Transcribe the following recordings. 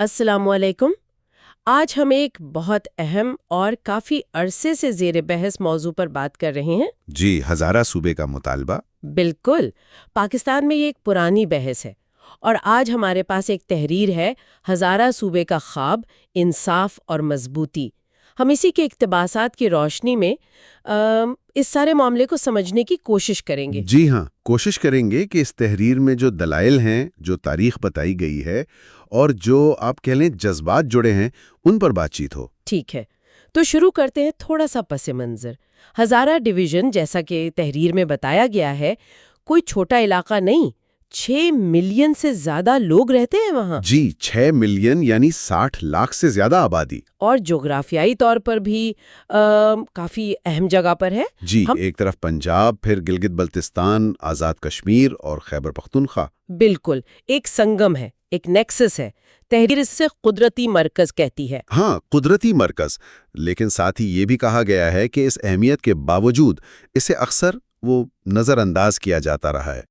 السلام علیکم۔ آج ہم ایک بہت اہم اور کافی عرصے سے زیر بحث موضوع پر بات کر رہے ہیں۔ جی، ہزارہ صوبے کا مطالبہ۔ بالکل، پاکستان میں یہ ایک پرانی بحث ہے اور آج ہمارے پاس ایک تحریر ہے، ہزارہ صوبے کا خواب، انصاف اور مضبوطی۔ ہم اسی کے اقتباسات کی روشنی میں اس سارے معاملے کو سمجھنے کی کوشش کریں گے۔ جی ہاں، کوشش کریں گے کہ اس تحریر میں جو دلائل ہیں، جو تاریخ بتائی گئی ہے اور جو آپ کہہ لیں جذبات جڑے ہیں، ان پر بات چیت ہو۔ ٹھیک ہے، تو شروع کرتے ہیں تھوڑا سا پس منظر۔ ہزارہ ڈویژن، جیسا کہ تحریر میں بتایا گیا ہے، کوئی چھوٹا علاقہ نہیں، 6 ملین سے زیادہ لوگ رہتے ہیں وہاں۔ جی، 6 ملین یعنی 60 لاکھ سے زیادہ آبادی۔ اور جغرافیائی طور پر بھی کافی اہم جگہ پر ہے۔ جی، ایک طرف پنجاب، پھر گلگت بلتستان، آزاد کشمیر اور خیبر پختونخوا۔ بالکل، ایک سنگم ہے، ایک نیکسس ہے۔ تحریر اس سے قدرتی مرکز کہتی ہے۔ ہاں، قدرتی مرکز، لیکن ساتھ ہی یہ بھی کہا گیا ہے کہ اس اہمیت کے باوجود اسے اکثر وہ نظر انداز کیا جاتا رہا ہے۔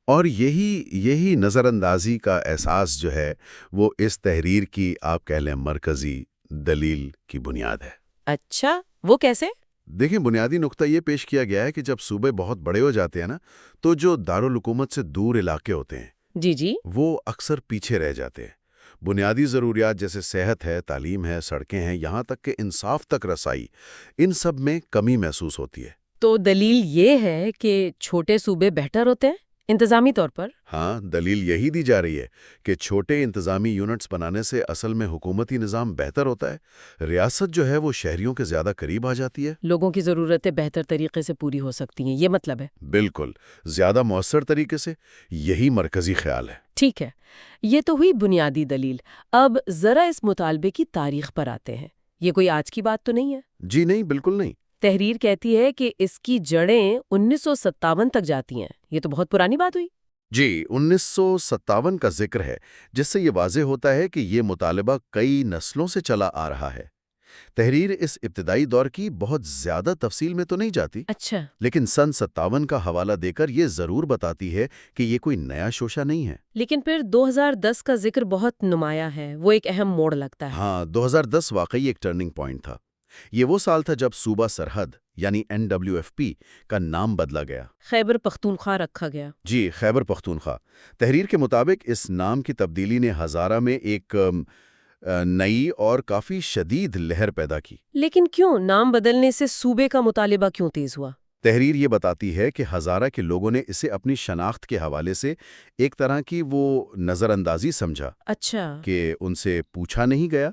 اور یہی نظر اندازی کا احساس جو ہے وہ اس تحریر کی آپ کہہ لیں مرکزی دلیل کی بنیاد ہے۔ اچھا، وہ کیسے؟ دیکھیں، بنیادی نقطہ یہ پیش کیا گیا ہے کہ جب صوبے بہت بڑے ہو جاتے ہیں نا، تو جو دارالحکومت سے دور علاقے ہوتے ہیں جی، وہ اکثر پیچھے رہ جاتے ہیں۔ بنیادی ضروریات جیسے صحت ہے، تعلیم ہے، سڑکیں ہیں، یہاں تک کہ انصاف تک رسائی، ان سب میں کمی محسوس ہوتی ہے۔ تو دلیل یہ ہے کہ چھوٹے صوبے بہتر ہوتے ہیں انتظامی طور پر؟ ہاں، دلیل یہی دی جا رہی ہے کہ چھوٹے انتظامی یونٹس بنانے سے اصل میں حکومتی نظام بہتر ہوتا ہے۔ ریاست جو ہے وہ شہریوں کے زیادہ قریب آ جاتی ہے۔ لوگوں کی ضرورتیں بہتر طریقے سے پوری ہو سکتی ہیں، یہ مطلب ہے؟ بالکل، زیادہ مؤثر طریقے سے، یہی مرکزی خیال ہے۔ ٹھیک ہے، یہ تو ہوئی بنیادی دلیل۔ اب ذرا اس مطالبے کی تاریخ پر آتے ہیں۔ یہ کوئی آج کی بات تو نہیں ہے؟ جی نہیں، بالکل نہیں۔ تحریر کہتی ہے کہ اس کی جڑیں 1957 تک جاتی ہیں۔ یہ تو بہت پرانی بات ہوئی۔ جی، 1957 کا ذکر ہے، جس سے یہ واضح ہوتا ہے کہ یہ مطالبہ کئی نسلوں سے چلا آ رہا ہے۔ تحریر اس ابتدائی دور کی بہت زیادہ تفصیل میں تو نہیں جاتی، اچھا، لیکن سن 57 کا حوالہ دے کر یہ ضرور بتاتی ہے کہ یہ کوئی نیا شوشہ نہیں ہے۔ لیکن پھر 2010 کا ذکر بہت نمایاں ہے، وہ ایک اہم موڑ لگتا ہے۔ ہاں، 2010 واقعی ایک ٹرننگ پوائنٹ تھا۔ یہ وہ سال تھا جب صوبہ سرحد یعنی NWFP کا نام بدلا گیا۔ خیبر پختونخوا رکھا گیا۔ جی، خیبر پختونخوا۔ تحریر کے مطابق اس نام کی تبدیلی نے ہزارہ میں ایک نئی اور کافی شدید لہر پیدا کی۔ لیکن کیوں نام بدلنے سے صوبے کا مطالبہ کیوں تیز ہوا؟ تحریر یہ بتاتی ہے کہ ہزارہ کے لوگوں نے اسے اپنی شناخت کے حوالے سے ایک طرح کی وہ نظر اندازی سمجھا اچھا، کہ ان سے پوچھا نہیں گیا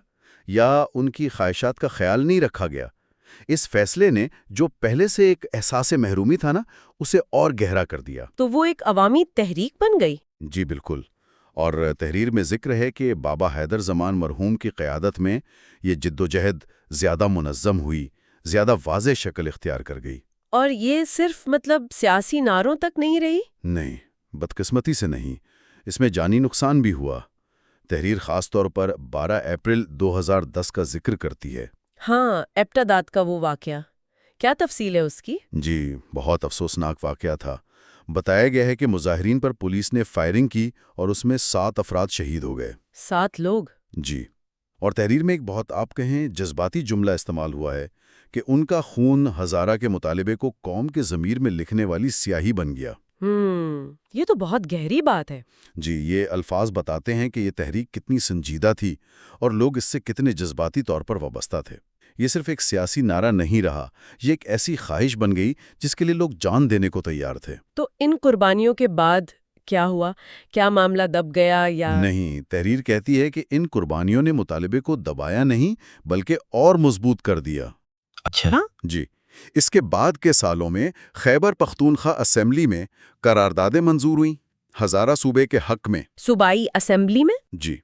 یا ان کی خواہشات کا خیال نہیں رکھا گیا۔ اس فیصلے نے جو پہلے سے ایک احساس محرومی تھا نا، اسے اور گہرا کر دیا۔ تو وہ ایک عوامی تحریک بن گئی۔ جی بالکل، اور تحریر میں ذکر ہے کہ بابا حیدر زمان مرحوم کی قیادت میں یہ جدوجہد زیادہ منظم ہوئی، زیادہ واضح شکل اختیار کر گئی۔ اور یہ صرف سیاسی نعروں تک نہیں رہی؟ نہیں، بدقسمتی سے نہیں، اس میں جانی نقصان بھی ہوا۔ تحریر خاص طور پر 12 اپریل 2010 کا ذکر کرتی ہے۔ ہاں، ایبٹاداد کا وہ واقعہ، کیا تفصیل ہے اس کی؟ جی، بہت افسوسناک واقعہ تھا۔ بتایا گیا ہے کہ مظاہرین پر پولیس نے فائرنگ کی اور اس میں 7 افراد شہید ہو گئے۔ 7 لوگ؟ جی، اور تحریر میں ایک بہت آپ کہیں جذباتی جملہ استعمال ہوا ہے کہ ان کا خون ہزارہ کے مطالبے کو قوم کے ضمیر میں لکھنے والی سیاہی بن گیا۔ یہ تو بہت گہری بات ہے۔ جی، یہ الفاظ بتاتے ہیں کہ یہ تحریک کتنی سنجیدہ تھی اور لوگ اس سے کتنے جذباتی طور پر وابستہ تھے۔ یہ صرف ایک سیاسی نعرہ نہیں رہا، یہ ایک ایسی خواہش بن گئی جس کے لیے لوگ جان دینے کو تیار تھے۔ تو ان قربانیوں کے بعد کیا ہوا؟ کیا معاملہ دب گیا یا نہیں؟ تحریر کہتی ہے کہ ان قربانیوں نے مطالبے کو دبایا نہیں بلکہ اور مضبوط کر دیا۔ اچھا؟ جی، اس کے بعد کے سالوں میں خیبر پختونخوا اسمبلی میں قراردادیں منظور ہوئیں، ہزارہ صوبے کے حق میں۔ صوبائی اسمبلی میں؟ جی،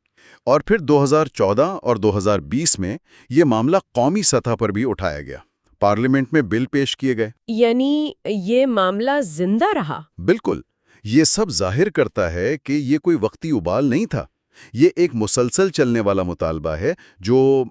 اور پھر 2014 اور 2020 میں یہ معاملہ قومی سطح پر بھی اٹھایا گیا، پارلیمنٹ میں بل پیش کیے گئے۔ یعنی یہ معاملہ زندہ رہا؟ بالکل، یہ سب ظاہر کرتا ہے کہ یہ کوئی وقتی ابال نہیں تھا، یہ ایک مسلسل چلنے والا مطالبہ ہے جو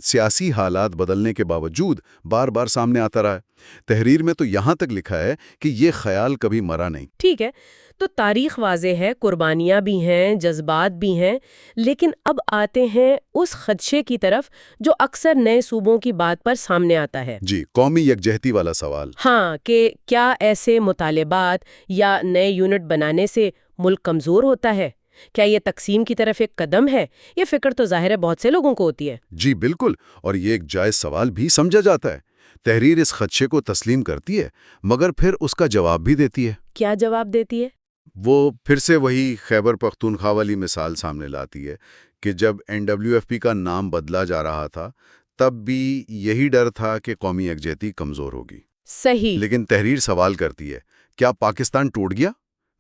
سیاسی حالات بدلنے کے باوجود بار بار سامنے آتا رہا ہے۔ تحریر میں تو یہاں تک لکھا ہے کہ یہ خیال کبھی مرا نہیں۔ ٹھیک ہے، تو تاریخ واضح ہے، قربانیاں بھی ہیں، جذبات بھی ہیں، لیکن اب آتے ہیں اس خدشے کی طرف جو اکثر نئے صوبوں کی بات پر سامنے آتا ہے۔ جی، قومی یکجہتی والا سوال۔ ہاں، کہ کیا ایسے مطالبات یا نئے یونٹ بنانے سے ملک کمزور ہوتا ہے؟ کیا یہ تقسیم کی طرف ایک قدم ہے؟ یہ فکر تو ظاہر ہے بہت سے لوگوں کو ہوتی ہے۔ جی بالکل، اور یہ ایک جائز سوال بھی سمجھا جاتا ہے۔ تحریر اس خدشے کو تسلیم کرتی ہے، مگر پھر اس کا جواب بھی دیتی ہے۔ کیا جواب دیتی ہے؟ وہ پھر سے وہی خیبر پختونخوا والی مثال سامنے لاتی ہے کہ جب NWFP کا نام بدلا جا رہا تھا تب بھی یہی ڈر تھا کہ قومی یکجہتی کمزور ہوگی۔ صحیح۔ لیکن تحریر سوال کرتی ہے، کیا پاکستان ٹوٹ گیا؟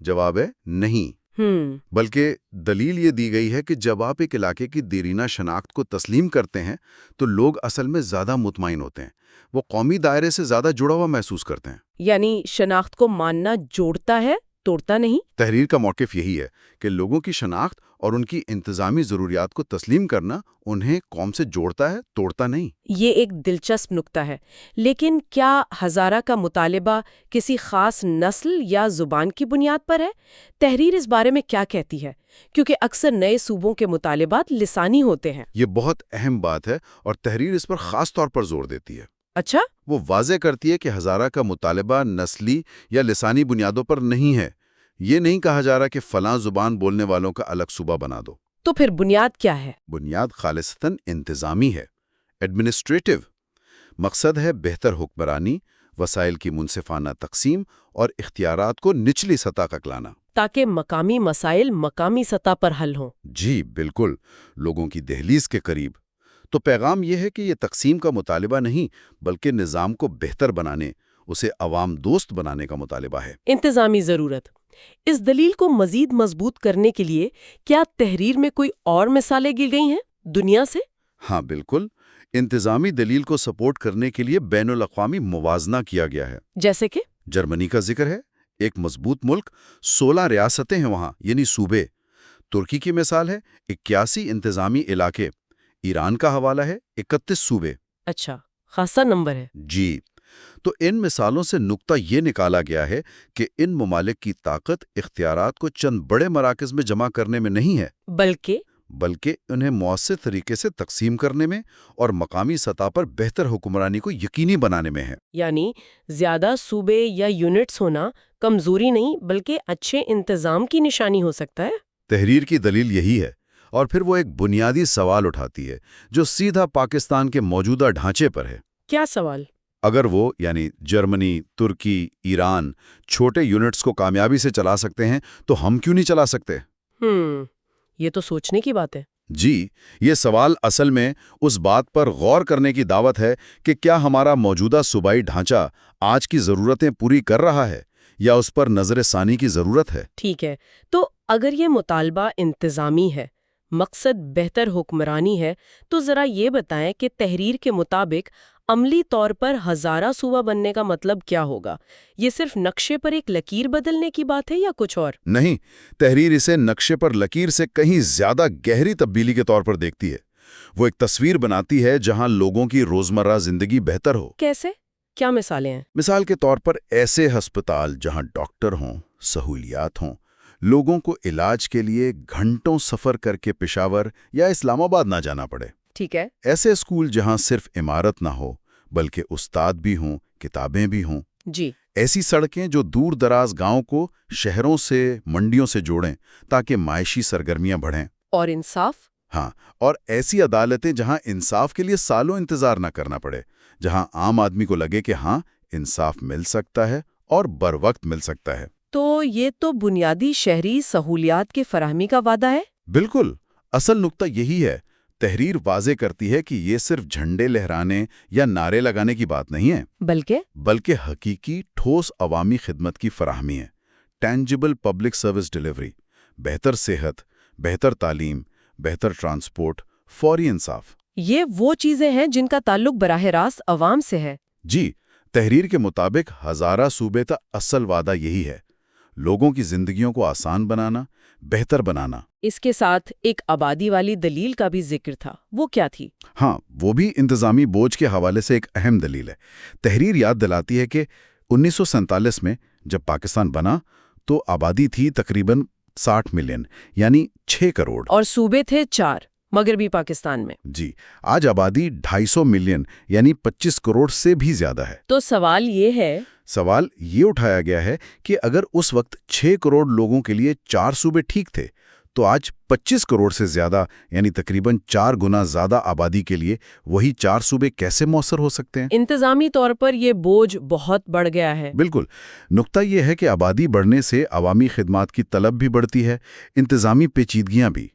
جواب ہے نہیں، بلکہ دلیل یہ دی گئی ہے کہ جب آپ ایک علاقے کی دیرینہ شناخت کو تسلیم کرتے ہیں تو لوگ اصل میں زیادہ مطمئن ہوتے ہیں، وہ قومی دائرے سے زیادہ جڑا ہوا محسوس کرتے ہیں۔ یعنی شناخت کو ماننا جوڑتا ہے، توڑتا نہیں؟ تحریر کا موقف یہی ہے کہ لوگوں کی شناخت اور ان کی انتظامی ضروریات کو تسلیم کرنا انہیں قوم سے جوڑتا ہے، توڑتا نہیں۔ یہ ایک دلچسپ نکتہ ہے، لیکن کیا ہزارہ کا مطالبہ کسی خاص نسل یا زبان کی بنیاد پر ہے؟ تحریر اس بارے میں کیا کہتی ہے؟ کیونکہ اکثر نئے صوبوں کے مطالبات لسانی ہوتے ہیں۔ یہ بہت اہم بات ہے اور تحریر اس پر خاص طور پر زور دیتی ہے۔ اچھا؟ وہ واضح کرتی ہے کہ ہزارہ کا مطالبہ نسلی یا لسانی بنیادوں پر نہیں ہے۔ یہ نہیں کہا جا رہا کہ فلاں زبان بولنے والوں کا الگ صوبہ بنا دو۔ تو پھر بنیاد کیا ہے؟ بنیاد خالصتاً انتظامی ہے، ایڈمنسٹریٹو۔ مقصد ہے بہتر حکمرانی، وسائل کی منصفانہ تقسیم اور اختیارات کو نچلی سطح تک لانا، تاکہ مقامی مسائل مقامی سطح پر حل ہوں۔ جی بالکل، لوگوں کی دہلیز کے قریب۔ تو پیغام یہ ہے کہ یہ تقسیم کا مطالبہ نہیں بلکہ نظام کو بہتر بنانے، اسے عوام دوست بنانے کا مطالبہ ہے۔ انتظامی ضرورت۔ اس دلیل کو مزید مضبوط کرنے کے لیے کیا تحریر میں کوئی اور مثالیں دی گئی ہیں دنیا سے؟ ہاں بالکل، انتظامی دلیل کو سپورٹ کرنے کے لیے بین الاقوامی موازنہ کیا گیا ہے۔ جیسے کہ؟ جرمنی کا ذکر ہے، ایک مضبوط ملک، 16 ریاستیں ہیں وہاں، یعنی صوبے۔ ترکی کی مثال ہے، 81 انتظامی علاقے۔ ایران کا حوالہ ہے، 31 صوبے۔ اچھا، خاصا نمبر ہے۔ جی، تو ان مثالوں سے نقطہ یہ نکالا گیا ہے کہ ان ممالک کی طاقت اختیارات کو چند بڑے مراکز میں جمع کرنے میں نہیں ہے، بلکہ انہیں مؤثر طریقے سے تقسیم کرنے میں اور مقامی سطح پر بہتر حکمرانی کو یقینی بنانے میں ہے۔ یعنی زیادہ صوبے یا یونٹس ہونا کمزوری نہیں بلکہ اچھے انتظام کی نشانی ہو سکتا ہے۔ تحریر کی دلیل یہی ہے، اور پھر وہ ایک بنیادی سوال اٹھاتی ہے جو سیدھا پاکستان کے موجودہ ڈھانچے پر ہے۔ کیا سوال؟ اگر وہ یعنی جرمنی، ترکی، ایران چھوٹے یونٹس کو کامیابی سے چلا سکتے ہیں تو ہم کیوں نہیں چلا سکتے؟ یہ تو سوچنے کی بات ہے۔ جی، یہ سوال اصل میں اس بات پر غور کرنے کی دعوت ہے کہ کیا ہمارا موجودہ صوبائی ڈھانچہ آج کی ضرورتیں پوری کر رہا ہے یا اس پر نظر ثانی کی ضرورت ہے؟ ٹھیک ہے، تو اگر یہ مطالبہ انتظامی ہے، مقصد بہتر حکمرانی ہے، تو ذرا یہ بتائیں کہ تحریر کے مطابق عملی طور پر ہزارہ صوبہ بننے کا مطلب کیا ہوگا؟ یہ صرف نقشے پر ایک لکیر بدلنے کی بات ہے یا کچھ اور؟ نہیں، تحریر اسے نقشے پر لکیر سے کہیں زیادہ گہری تبدیلی کے طور پر دیکھتی ہے۔ وہ ایک تصویر بناتی ہے جہاں لوگوں کی روزمرہ زندگی بہتر ہو۔ کیسے؟ کیا مثالیں ہیں؟ مثال کے طور پر ایسے ہسپتال جہاں ڈاکٹر ہوں، سہولیات ہوں، لوگوں کو علاج کے لیے گھنٹوں سفر کر کے پشاور یا اسلام آباد نہ جانا پڑے۔ ٹھیک ہے۔ ایسے اسکول جہاں صرف عمارت نہ ہو بلکہ استاد بھی ہوں، کتابیں بھی ہوں۔ جی۔ ایسی سڑکیں جو دور دراز گاؤں کو شہروں سے، منڈیوں سے جوڑیں تاکہ معاشی سرگرمیاں بڑھیں۔ اور انصاف؟ ہاں، اور ایسی عدالتیں جہاں انصاف کے لیے سالوں انتظار نہ کرنا پڑے، جہاں عام آدمی کو لگے کہ ہاں انصاف مل سکتا ہے اور بروقت مل سکتا ہے۔ تو یہ تو بنیادی شہری سہولیات کی فراہمی کا وعدہ ہے؟ بالکل، اصل نقطہ یہی ہے۔ تحریر واضح کرتی ہے کہ یہ صرف جھنڈے لہرانے یا نعرے لگانے کی بات نہیں ہے، بلکہ حقیقی ٹھوس عوامی خدمت کی فراہمی ہے۔ ٹینجبل پبلک سروس ڈیلیوری، بہتر صحت، بہتر تعلیم، بہتر ٹرانسپورٹ، فوری انصاف۔ یہ وہ چیزیں ہیں جن کا تعلق براہ راست عوام سے ہے۔ جی، تحریر کے مطابق ہزارہ صوبے کا اصل وعدہ یہی ہے، لوگوں کی زندگیوں کو آسان بنانا، بہتر بنانا۔ اس کے ساتھ ایک آبادی والی دلیل کا بھی ذکر تھا، وہ کیا تھی؟ ہاں، وہ بھی انتظامی بوجھ کے حوالے سے ایک اہم دلیل ہے۔ تحریر یاد دلاتی ہے کہ 1947 میں جب پاکستان بنا تو آبادی تھی تقریباً 60 ملین، یعنی 6 کروڑ، اور صوبے تھے 4 مغربی پاکستان میں۔ جی، آج آبادی 250 ملین یعنی 25 کروڑ سے بھی زیادہ ہے۔ تو سوال یہ اٹھایا گیا ہے کہ اگر اس وقت 6 کروڑ لوگوں کے لیے 4 صوبے ٹھیک تھے تو آج 25 کروڑ سے زیادہ یعنی تقریباً 4 گنا زیادہ آبادی کے لیے وہی 4 صوبے کیسے مؤثر ہو سکتے ہیں؟ انتظامی طور پر یہ بوجھ بہت بڑھ گیا ہے۔ بالکل، نقطہ یہ ہے کہ آبادی بڑھنے سے عوامی خدمات کی طلب بھی بڑھتی ہے، انتظامی پیچیدگیاں بھی۔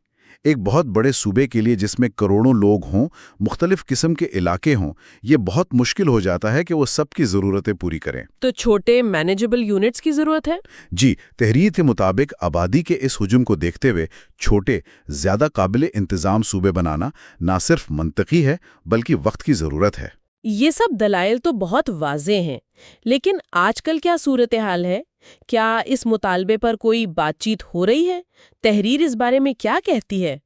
ایک بہت بڑے صوبے کے لیے جس میں کروڑوں لوگ ہوں، مختلف قسم کے علاقے ہوں، یہ بہت مشکل ہو جاتا ہے کہ وہ سب کی ضرورتیں پوری کریں۔ تو چھوٹے مینیجبل یونٹس کی ضرورت ہے؟ جی، تحریر کے مطابق آبادی کے اس ہجوم کو دیکھتے ہوئے چھوٹے، زیادہ قابل انتظام صوبے بنانا نہ صرف منطقی ہے بلکہ وقت کی ضرورت ہے۔ یہ سب دلائل تو بہت واضح ہیں، لیکن آج کل کیا صورتحال ہے؟ کیا اس مطالبے پر کوئی بات چیت ہو رہی ہے؟ تحریر اس بارے میں کیا کہتی ہے؟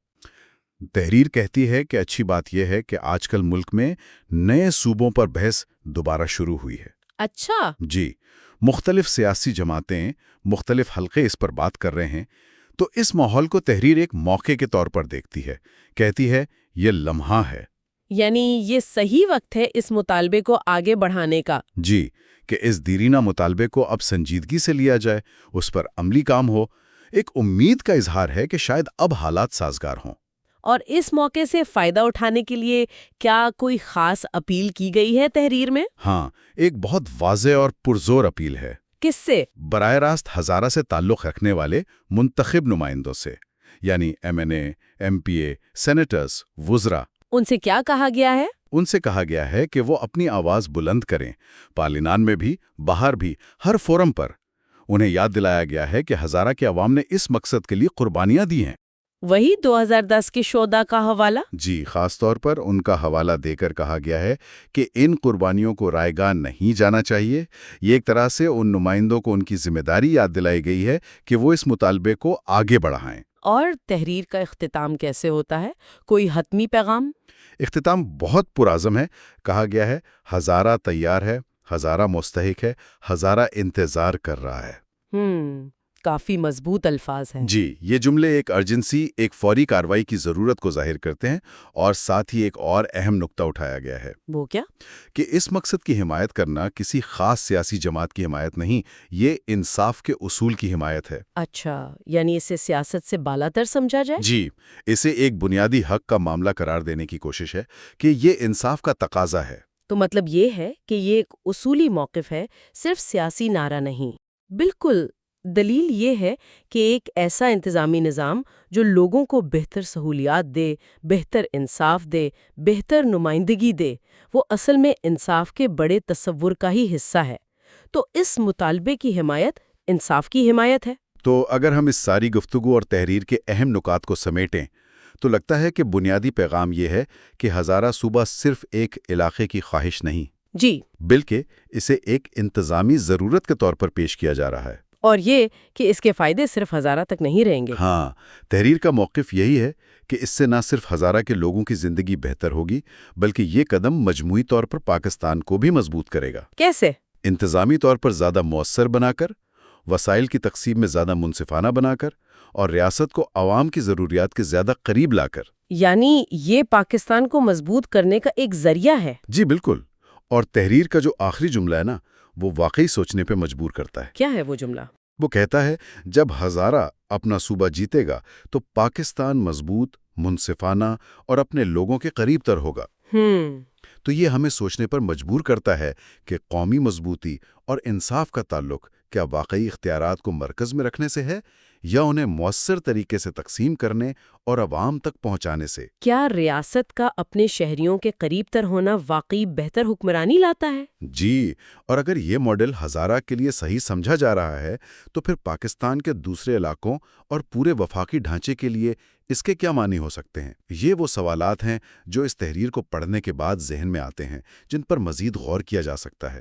تحریر کہتی ہے کہ اچھی بات یہ ہے کہ آج کل ملک میں نئے صوبوں پر بحث دوبارہ شروع ہوئی ہے۔ اچھا۔ جی، مختلف سیاسی جماعتیں، مختلف حلقے اس پر بات کر رہے ہیں، تو اس ماحول کو تحریر ایک موقع کے طور پر دیکھتی ہے، کہتی ہے یہ لمحہ ہے۔ یعنی یہ صحیح وقت ہے اس مطالبے کو آگے بڑھانے کا۔ جی، کہ اس دیرینہ مطالبے کو اب سنجیدگی سے لیا جائے، اس پر عملی کام ہو۔ ایک امید کا اظہار ہے کہ شاید اب حالات سازگار ہوں۔ اور اس موقع سے فائدہ اٹھانے کے لیے کیا کوئی خاص اپیل کی گئی ہے تحریر میں؟ ہاں، ایک بہت واضح اور پرزور اپیل ہے۔ کس سے؟ براہ راست ہزارہ سے تعلق رکھنے والے منتخب نمائندوں سے، یعنی MNA، MPA، سینیٹرز، وزراء۔ ان سے کیا کہا گیا ہے؟ ان سے کہا گیا ہے کہ وہ اپنی آواز بلند کریں، پارلیمان میں بھی، باہر بھی، ہر فورم پر۔ انہیں یاد دلایا گیا ہے کہ ہزارہ کے عوام نے اس مقصد کے لیے قربانیاں دی ہیں۔ وہی 2010 کے شودا کا حوالہ؟ جی، خاص طور پر ان کا حوالہ دے کر کہا گیا ہے کہ ان قربانیوں کو رائیگاں نہیں جانا چاہیے۔ یہ ایک طرح سے ان نمائندوں کو ان کی ذمہ داری یاد دلائی گئی ہے کہ وہ اس مطالبے کو آگے بڑھائیں۔ اور تحریر کا اختتام کیسے ہوتا ہے؟ کوئی حتمی پیغام؟ اختتام بہت پرعزم ہے۔ کہا گیا ہے ہزارہ تیار ہے، ہزارہ مستحق ہے، ہزارہ انتظار کر رہا ہے۔ کافی مضبوط الفاظ ہیں۔ جی، یہ جملے ایک ارجنسی، ایک فوری کارروائی کی ضرورت کو ظاہر کرتے ہیں، اور ساتھ ہی ایک اور اہم نقطہ اٹھایا گیا ہے۔ وہ کیا؟ کہ اس مقصد کی حمایت کرنا کسی خاص سیاسی جماعت کی حمایت نہیں، یہ انصاف کے اصول کی حمایت ہے۔ اچھا، یعنی اسے سیاست سے بالاتر سمجھا جائے؟ جی، اسے ایک بنیادی حق کا معاملہ قرار دینے کی کوشش ہے کہ یہ انصاف کا تقاضا ہے۔ تو مطلب یہ ہے کہ یہ ایک اصولی موقف ہے، صرف سیاسی نعرہ نہیں۔ بالکل، دلیل یہ ہے کہ ایک ایسا انتظامی نظام جو لوگوں کو بہتر سہولیات دے، بہتر انصاف دے، بہتر نمائندگی دے، وہ اصل میں انصاف کے بڑے تصور کا ہی حصہ ہے۔ تو اس مطالبے کی حمایت انصاف کی حمایت ہے۔ تو اگر ہم اس ساری گفتگو اور تحریر کے اہم نکات کو سمیٹیں تو لگتا ہے کہ بنیادی پیغام یہ ہے کہ ہزارہ صوبہ صرف ایک علاقے کی خواہش نہیں، جی، بلکہ اسے ایک انتظامی ضرورت کے طور پر پیش کیا جا رہا ہے۔ اور یہ کہ اس کے فائدے صرف ہزارہ تک نہیں رہیں گے۔ ہاں، تحریر کا موقف یہی ہے کہ اس سے نہ صرف ہزارہ کے لوگوں کی زندگی بہتر ہوگی بلکہ یہ قدم مجموعی طور پر پاکستان کو بھی مضبوط کرے گا۔ کیسے؟ انتظامی طور پر زیادہ مؤثر بنا کر، وسائل کی تقسیم میں زیادہ منصفانہ بنا کر، اور ریاست کو عوام کی ضروریات کے زیادہ قریب لا کر۔ یعنی یہ پاکستان کو مضبوط کرنے کا ایک ذریعہ ہے۔ جی بالکل، اور تحریر کا جو آخری جملہ ہے نا، وہ واقعی سوچنے پہ مجبور کرتا ہے۔ کیا ہے وہ جملہ؟ وہ کہتا ہے جب ہزارہ اپنا صوبہ جیتے گا تو پاکستان مضبوط، منصفانہ اور اپنے لوگوں کے قریب تر ہوگا۔ تو یہ ہمیں سوچنے پر مجبور کرتا ہے کہ قومی مضبوطی اور انصاف کا تعلق کیا واقعی اختیارات کو مرکز میں رکھنے سے ہے یا انہیں مؤثر طریقے سے تقسیم کرنے اور عوام تک پہنچانے سے؟ کیا ریاست کا اپنے شہریوں کے قریب تر ہونا واقعی بہتر حکمرانی لاتا ہے؟ جی، اور اگر یہ ماڈل ہزارہ کے لیے صحیح سمجھا جا رہا ہے تو پھر پاکستان کے دوسرے علاقوں اور پورے وفاقی ڈھانچے کے لیے اس کے کیا معنی ہو سکتے ہیں؟ یہ وہ سوالات ہیں جو اس تحریر کو پڑھنے کے بعد ذہن میں آتے ہیں، جن پر مزید غور کیا جا سکتا ہے۔